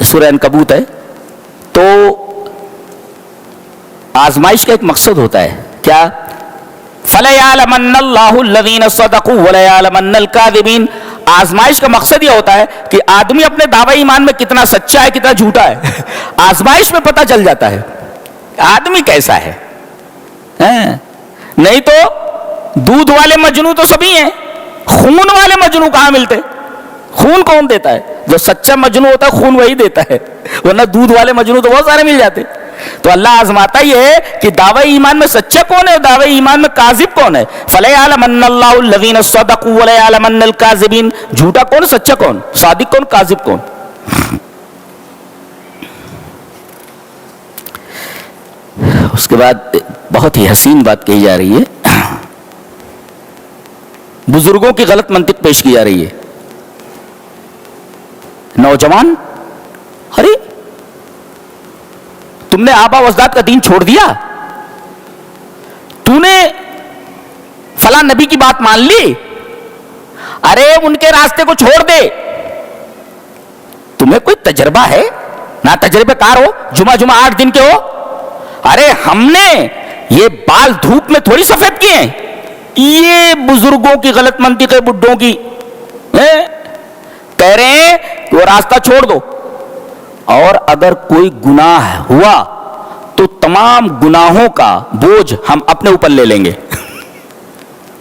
سورہ عنکبوت ہے. تو آزمائش کا ایک مقصد ہوتا ہے کیا؟ فَلَيَعْلَمَنَّ اللَّهُ الَّذِينَ صَدَقُوا وَلَيَعْلَمَنَّ الْكَاذِبِينَ. آزمائش کا مقصد یہ ہوتا ہے کہ آدمی اپنے دعوی ایمان میں کتنا سچا ہے کتنا جھوٹا ہے. آزمائش میں پتہ چل جاتا ہے آدمی کیسا ہے. نہیں تو دودھ والے مجنو تو سبھی ہیں, خون والے مجنو کہاں ملتے؟ خون کون دیتا ہے؟ جو سچا مجنو ہوتا ہے خون وہی دیتا ہے, ورنہ دودھ والے مجنو تو بہت سارے مل جاتے. تو اللہ آزماتا یہ ہے کہ دعوی ایمان میں سچا کون ہے اور دعوی ایمان میں کاذب کون ہے. فَلَيَعْلَمَنَّ اللَّهُ الَّذِينَ صَدَقُوا وَلَيَعْلَمَنَّ الْكَاذِبِينَ. جھوٹا کون, سچا کون, صادق کون, کاذب کون. اس کے بعد بہت ہی حسین بات کہی جا رہی ہے, بزرگوں کی غلط منطق پیش کی جا رہی ہے. نوجوان, ارے تم نے آبا و اجداد کا دین چھوڑ دیا, تو نے فلاں نبی کی بات مان لی, ارے ان کے راستے کو چھوڑ دے. تمہیں کوئی تجربہ ہے؟ نہ تجربے کار ہو, جمعہ 8 دن کے ہو. ارے ہم نے یہ بال دھوپ میں تھوڑی سفید کیے ہیں. یہ بزرگوں کی غلط منطق ہے, بڈھوں کی. کہہ رہے ہیں کہ وہ راستہ چھوڑ دو, اور اگر کوئی گناہ ہوا تو تمام گناہوں کا بوجھ ہم اپنے اوپر لے لیں گے.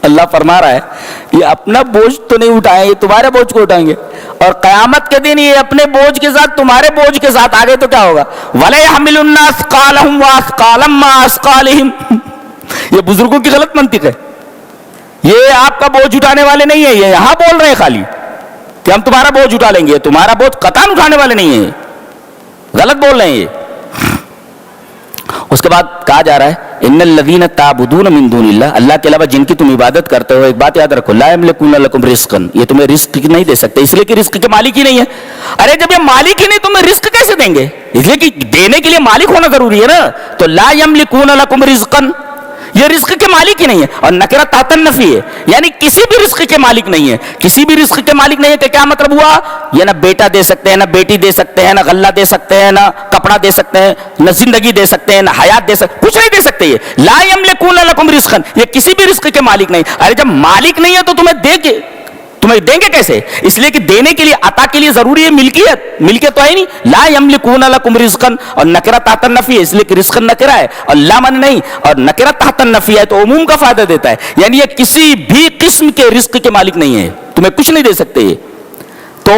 اللہ فرما رہا ہے یہ اپنا بوجھ تو نہیں اٹھائیں, یہ تمہارے بوجھ کو اٹھائیں گے, اور قیامت کے دن یہ اپنے بوجھ کے ساتھ تمہارے بوجھ کے ساتھ آگے تو کیا ہوگا؟ وَلَيَحْمِلُنَّ أَثْقَالَهُمْ وَأَثْقَالًا مَّعَ أَثْقَالِهِمْ. یہ بزرگوں کی غلط منطق ہے. یہ آپ کا بوجھ اٹھانے والے نہیں ہیں, یہ یہاں بول رہے ہیں خالی کہ ہم تمہارا بوجھ اٹھا لیں گے. تمہارا بوجھ قطعاً اٹھانے والے نہیں ہیں, غلط بول رہے ہیں یہ. اس کے بعد کہا جا رہا ہے ان الذین تعبدون من دون اللہ, اللہ کے علاوہ جن کی تم عبادت کرتے ہو, ایک بات یاد رکھو, لا یملکون لکم رزقا, یہ تمہیں رزق نہیں دے سکتے, اس لیے کہ رزق کے مالک ہی نہیں ہے. ارے جب یہ مالک ہی نہیں تمہیں رزق کیسے دیں گے؟ اس لیے کہ دینے کے لیے مالک ہونا ضروری ہے نا. تو لا یملکون لکم رزقا, یہ رزق کے مالک ہی نہیں ہے. اور نکرہ تحت النفی ہے, یعنی کسی بھی رزق کے مالک نہیں ہے. کسی بھی رزق کے مالک نہیں ہے کہ کیا مطلب ہوا؟ یہ نہ بیٹا دے سکتے ہیں, نہ بیٹی دے سکتے ہیں, نہ غلہ دے سکتے ہیں, نہ کپڑا دے سکتے ہیں, نہ زندگی دے سکتے ہیں, نہ حیات دے سکتے, کچھ نہیں دے سکتے. یہ لا یملکون لکم رزقا, یہ کسی بھی رزق کے مالک نہیں. ارے جب مالک نہیں ہے تو تمہیں دیں گے کیسے؟ اس لیے کہ دینے کے لیے, عطا کے لیے ضروری ہے ملکیت. ملکیت تو ہے نہیں. لا یملکون لکم رزقا, اور نکرہ تحت النفی ہے, اس لیے کہ رزق نکرہ ہے اور لا من نہیں, اور نکرہ تحت النفی ہے تو عموم کا فائدہ دیتا ہے. یعنی یہ کسی بھی قسم کے رزق کے مالک نہیں ہے, تمہیں کچھ نہیں دے سکتے. یہ تو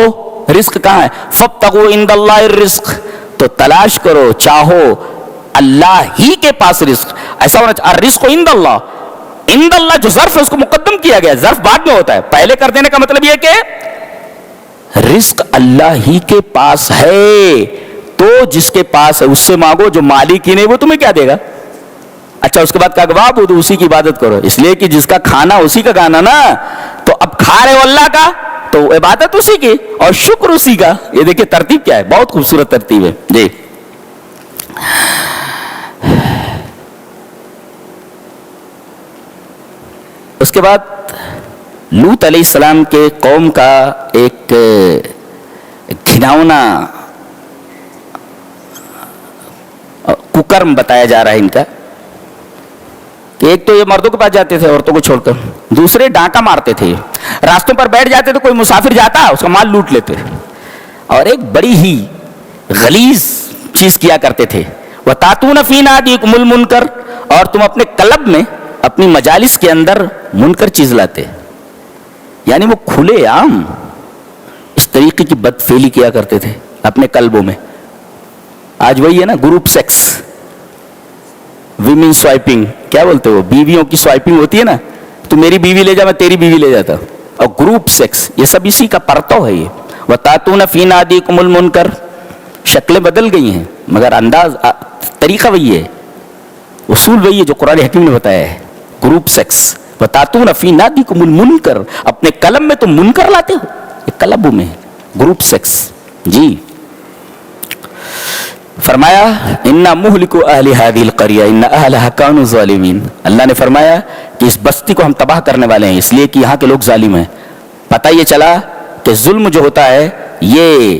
رزق کہاں ہے؟ فابتغوا عند اللہ الرزق, تو تلاش کرو, چاہو اللہ ہی کے پاس رزق. ایسا ہونا چاہیے, الرزق عند اللہ. عند اللہ جو ظرف ہے اس کو مقدم کیا گیا, ظرف بعد میں ہوتا ہے, پہلے کر دینے کا مطلب یہ کہ رزق اللہ ہی کے پاس ہے, تو جس کے پاس ہے اس سے مانگو, جو مالک ہی نہیں وہ تمہیں کیا دے گا؟ اچھا اس کے بعد کہا کہ تو اسی کی عبادت کرو, اس لیے کہ جس کا کھانا اسی کا گانا نا. تو اب کھا رہے ہو اللہ کا تو عبادت اسی کی اور شکر اسی کا. یہ دیکھیں ترتیب کیا ہے, بہت خوبصورت ترتیب ہے جی. اس کے بعد لوط علیہ السلام کے قوم کا ایک گھناؤنا ککرم بتایا جا رہا ہے ان کا, کہ ایک تو یہ مردوں کے پاس جاتے تھے عورتوں کو چھوڑ کر, دوسرے ڈانکا مارتے تھے, راستوں پر بیٹھ جاتے تو کوئی مسافر جاتا اس کا مال لوٹ لیتے, اور ایک بڑی ہی غلیظ چیز کیا کرتے تھے, وَتَأْتُونَ فِي نَادِيكُمُ الْمُنْكَرَ, اور تم اپنے کلب میں اپنی مجالس کے اندر منکر چیز لاتے. یعنی وہ کھلے عام اس طریقے کی بدفعلی کیا کرتے تھے اپنے کلبوں میں. آج وہی ہے نا گروپ سیکس, ویمن سوائپنگ, کیا بولتے ہو, بیویوں کی سوائپنگ ہوتی ہے نا, تو میری بیوی لے جا میں تیری بیوی لے جاتا, اور گروپ سیکس یہ سب اسی کا پرتو ہے. یہ وَتَأْتُونَ فِي نَادِيكُمُ الْمُنْكَرَ, شکلیں بدل گئی ہیں مگر انداز طریقہ وہی ہے, اصول وہی ہے جو قرآن حکیم نے بتایا ہے. گروپ سیکس, وَتَأْتُونَ فِي نَادِيكُمُ الْمُنْكَرَ, اپنے کلب میں تم منکر لاتے ہو, یہ کلبوں میں گروپ سیکس جی. فرمایا اِنَّا مُهْلِكُ أَهْلِ هَذِهِ الْقَرْيَةِ إِنَّ أَهْلَهَا كَانُوا ظَالِمِينَ. اللہ نے فرمایا کہ اس بستی کو ہم تباہ کرنے والے ہیں, اس لیے کہ یہاں کے لوگ ظالم ہیں. پتہ یہ چلا کہ ظلم جو ہوتا ہے یہ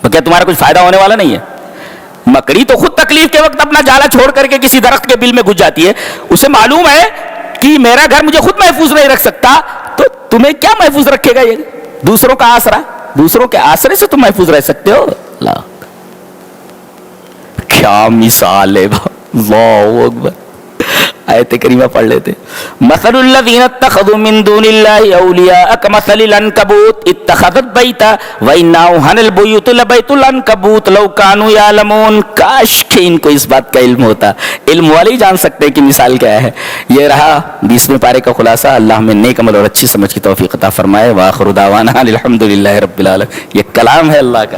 تو کیا تمہارا کچھ فائدہ ہونے والا نہیں ہے؟ مکڑی تو خود تکلیف کے وقت اپنا جالا چھوڑ کر کے کسی درخت کے بل میں گھس جاتی ہے، اسے معلوم ہے کہ میرا گھر مجھے خود محفوظ نہیں رکھ سکتا، تو تمہیں کیا محفوظ رکھے گا؟ یہ دوسروں کا آسرا، دوسروں کے آسرے سے تم محفوظ رہ سکتے ہو۔ اللہ کیا مثال ہے، اللہ اکبر۔ آیت کریمہ پڑھ لیتے۔ مثل الذین اتخذوا من دون اللہ اولیاء کمثل العنکبوت اتخذت بیتا وان اوہن البیوت لبیت العنکبوت لو کانوا یعلمون۔ کاش کہ ان کو اس بات کا علم ہوتا، علم والے ہی جان سکتے ہیں کہ مثال کیا ہے۔ یہ رہا 20ویں پارے کا خلاصہ۔ اللہ ہمیں نیک عمل اور اچھی سمجھ کی توفیق عطا فرمائے۔ وآخر دعوانا الحمدللہ رب العالمین۔ یہ کلام ہے اللہ کا۔